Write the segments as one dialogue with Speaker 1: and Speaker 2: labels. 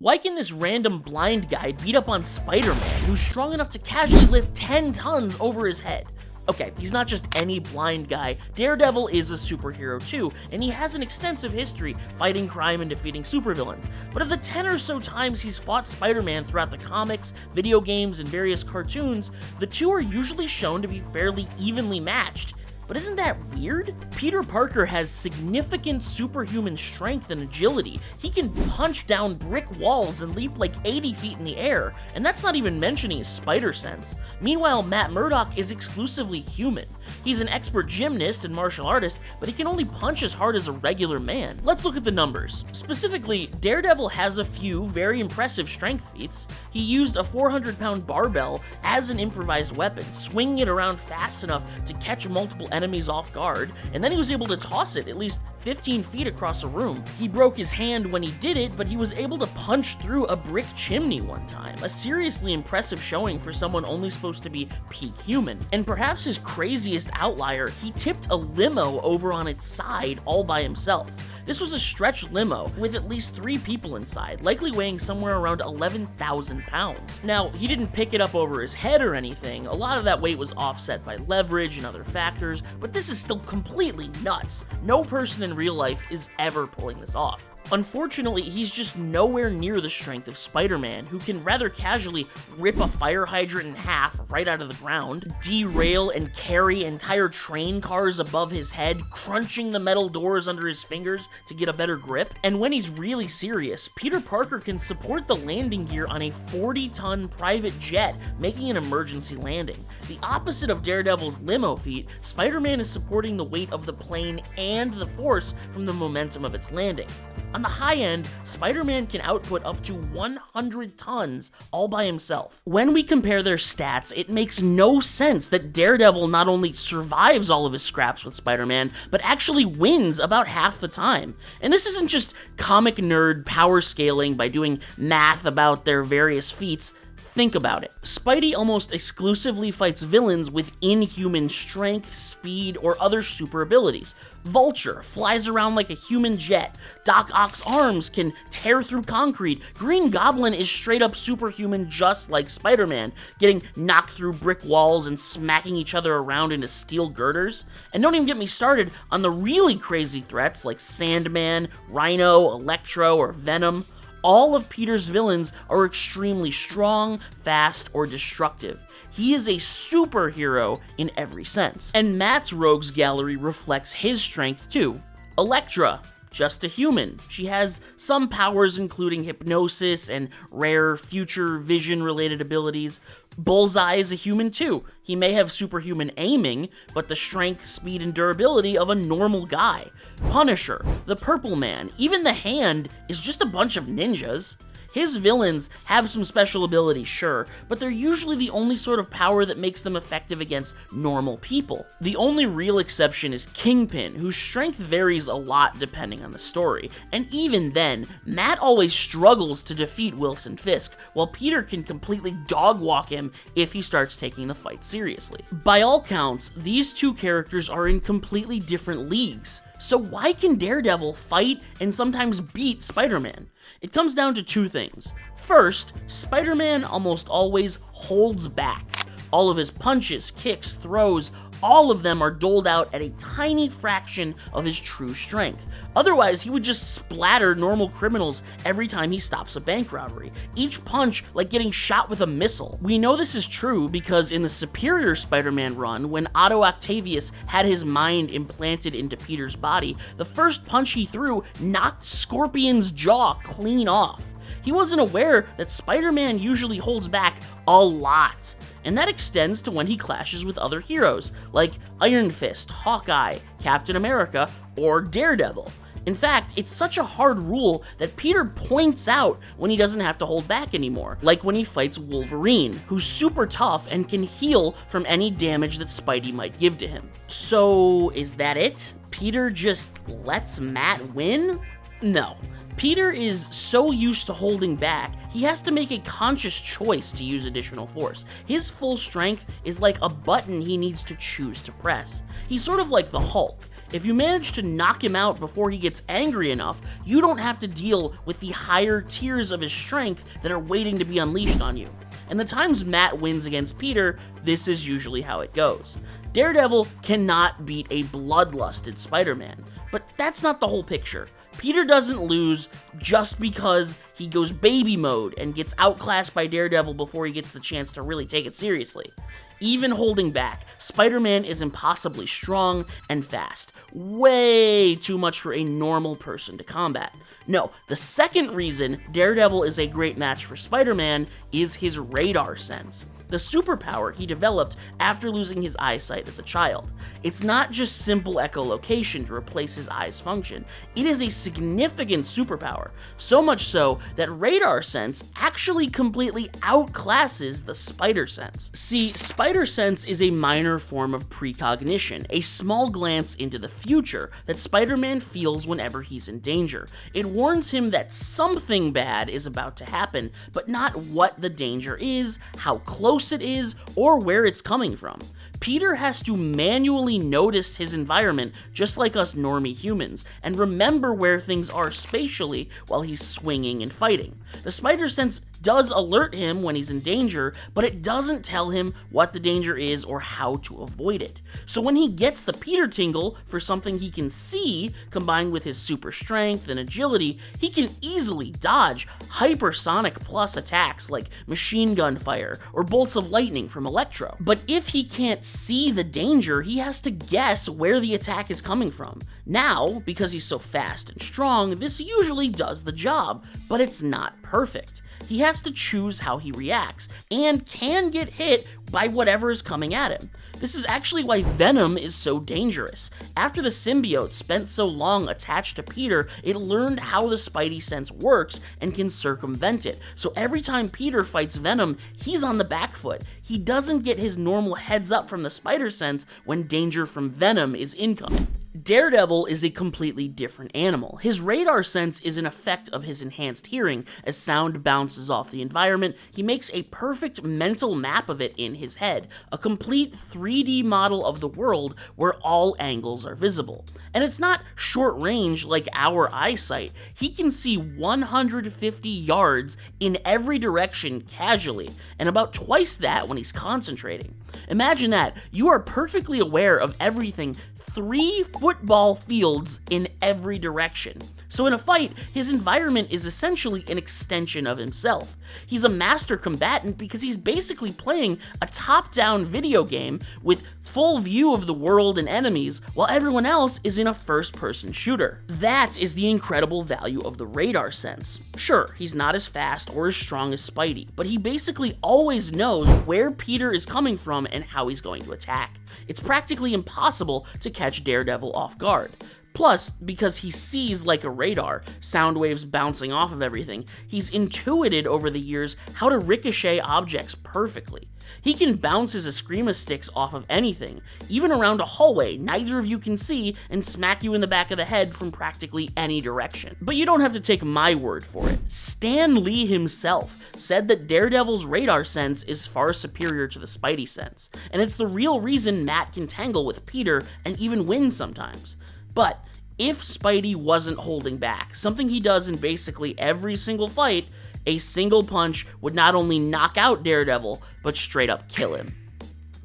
Speaker 1: Why can this random blind guy beat up on Spider-Man, who's strong enough to casually lift 10 tons over his head? Okay, he's not just any blind guy. Daredevil is a superhero too, and he has an extensive history fighting crime and defeating supervillains. But of the 10 or so times he's fought Spider-Man throughout the comics, video games, and various cartoons, the two are usually shown to be fairly evenly matched. But isn't that weird? Peter Parker has significant superhuman strength and agility. He can punch down brick walls and leap like 80 feet in the air, and that's not even mentioning his spider sense. Meanwhile, Matt Murdoch is exclusively human. He's an expert gymnast and martial artist, but he can only punch as hard as a regular man. Let's look at the numbers. Specifically, Daredevil has a few very impressive strength feats. He used a 400-pound barbell as an improvised weapon, swinging it around fast enough to catch multiple enemies off guard, and then he was able to toss it at least 15 feet across a room. He broke his hand when he did it, but he was able to punch through a brick chimney one time. A seriously impressive showing for someone only supposed to be peak human. And perhaps his craziest outlier, he tipped a limo over on its side all by himself. This was a stretch limo with at least 3 people inside, likely weighing somewhere around 11,000 pounds. Now, he didn't pick it up over his head or anything. A lot of that weight was offset by leverage and other factors, but this is still completely nuts. No person in real life is ever pulling this off. Unfortunately, he's just nowhere near the strength of Spider-Man, who can rather casually rip a fire hydrant in half right out of the ground, derail and carry entire train cars above his head, crunching the metal doors under his fingers to get a better grip. And when he's really serious, Peter Parker can support the landing gear on a 40-ton private jet, making an emergency landing. The opposite of Daredevil's limo feat, Spider-Man is supporting the weight of the plane and the force from the momentum of its landing. On the high end, Spider-Man can output up to 100 tons all by himself. When we compare their stats, it makes no sense that Daredevil not only survives all of his scraps with Spider-Man, but actually wins about half the time. And this isn't just comic nerd power scaling by doing math about their various feats. Think about it. Spidey almost exclusively fights villains with inhuman strength, speed, or other super abilities. Vulture flies around like a human jet. Doc Ock's arms can tear through concrete. Green Goblin is straight up superhuman just like Spider-Man, getting knocked through brick walls and smacking each other around into steel girders. And don't even get me started on the really crazy threats like Sandman, Rhino, Electro, or Venom. All of Peter's villains are extremely strong, fast, or destructive. He is a superhero in every sense. And Matt's rogues gallery reflects his strength too. Elektra, just a human. She has some powers including hypnosis and rare future vision related abilities. Bullseye is a human too. He may have superhuman aiming, but the strength, speed, and durability of a normal guy. Punisher, the Purple Man, even the Hand is just a bunch of ninjas. His villains have some special abilities, sure, but they're usually the only sort of power that makes them effective against normal people. The only real exception is Kingpin, whose strength varies a lot depending on the story, and even then, Matt always struggles to defeat Wilson Fisk, while Peter can completely dog-walk him if he starts taking the fight seriously. By all counts, these two characters are in completely different leagues. So why can Daredevil fight and sometimes beat Spider-Man? It comes down to 2 things. First, Spider-Man almost always holds back. All of his punches, kicks, throws, all of them are doled out at a tiny fraction of his true strength. Otherwise, he would just splatter normal criminals every time he stops a bank robbery. Each punch like getting shot with a missile. We know this is true because in the Superior Spider-Man run, when Otto Octavius had his mind implanted into Peter's body, the first punch he threw knocked Scorpion's jaw clean off. He wasn't aware that Spider-Man usually holds back a lot. And that extends to when he clashes with other heroes, like Iron Fist, Hawkeye, Captain America, or Daredevil. In fact, it's such a hard rule that Peter points out when he doesn't have to hold back anymore, like when he fights Wolverine, who's super tough and can heal from any damage that Spidey might give to him. So, is that it? Peter just lets Matt win? No. Peter is so used to holding back, he has to make a conscious choice to use additional force. His full strength is like a button he needs to choose to press. He's sort of like the Hulk. If you manage to knock him out before he gets angry enough, you don't have to deal with the higher tiers of his strength that are waiting to be unleashed on you. And the times Matt wins against Peter, this is usually how it goes. Daredevil cannot beat a bloodlusted Spider-Man, but that's not the whole picture. Peter doesn't lose just because he goes baby mode and gets outclassed by Daredevil before he gets the chance to really take it seriously. Even holding back, Spider-Man is impossibly strong and fast, way too much for a normal person to combat. No, the second reason Daredevil is a great match for Spider-Man is his radar sense, the superpower he developed after losing his eyesight as a child. It's not just simple echolocation to replace his eye's function, it is a significant superpower, so much so that radar sense actually completely outclasses the spider sense. See, spider sense is a minor form of precognition, a small glance into the future that Spider-Man feels whenever he's in danger. It warns him that something bad is about to happen, but not what the danger is, how close it is, or where it's coming from. Peter has to manually notice his environment just like us normie humans, and remember where things are spatially while he's swinging and fighting. The spider sense does alert him when he's in danger, but it doesn't tell him what the danger is or how to avoid it. So when he gets the Peter tingle for something he can see, combined with his super strength and agility, he can easily dodge hypersonic plus attacks like machine gun fire or bolts of lightning from Electro. But if he can't see the danger, he has to guess where the attack is coming from. Now, because he's so fast and strong, this usually does the job, but it's not perfect. He has to choose how he reacts, and can get hit by whatever is coming at him. This is actually why Venom is so dangerous. After the symbiote spent so long attached to Peter, it learned how the Spidey sense works and can circumvent it. So every time Peter fights Venom, he's on the back foot. He doesn't get his normal heads up from the spider sense when danger from Venom is incoming. Daredevil is a completely different animal. His radar sense is an effect of his enhanced hearing. As sound bounces off the environment, he makes a perfect mental map of it in his head, a complete 3D model of the world where all angles are visible. And it's not short range like our eyesight. He can see 150 yards in every direction casually, and about twice that when he's concentrating. Imagine that. You are perfectly aware of everything 3 football fields in every direction. So in a fight, his environment is essentially an extension of himself. He's a master combatant because he's basically playing a top-down video game with full view of the world and enemies, while everyone else is in a first-person shooter. That is the incredible value of the radar sense. Sure, he's not as fast or as strong as Spidey, but he basically always knows where Peter is coming from and how he's going to attack. It's practically impossible to catch Daredevil off guard. Plus, because he sees like a radar, sound waves bouncing off of everything, he's intuited over the years how to ricochet objects perfectly. He can bounce his Eskrima sticks off of anything, even around a hallway neither of you can see, and smack you in the back of the head from practically any direction. But you don't have to take my word for it. Stan Lee himself said that Daredevil's radar sense is far superior to the Spidey sense, and it's the real reason Matt can tangle with Peter and even win sometimes. But if Spidey wasn't holding back, something he does in basically every single fight, a single punch would not only knock out Daredevil, but straight up kill him.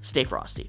Speaker 1: Stay frosty.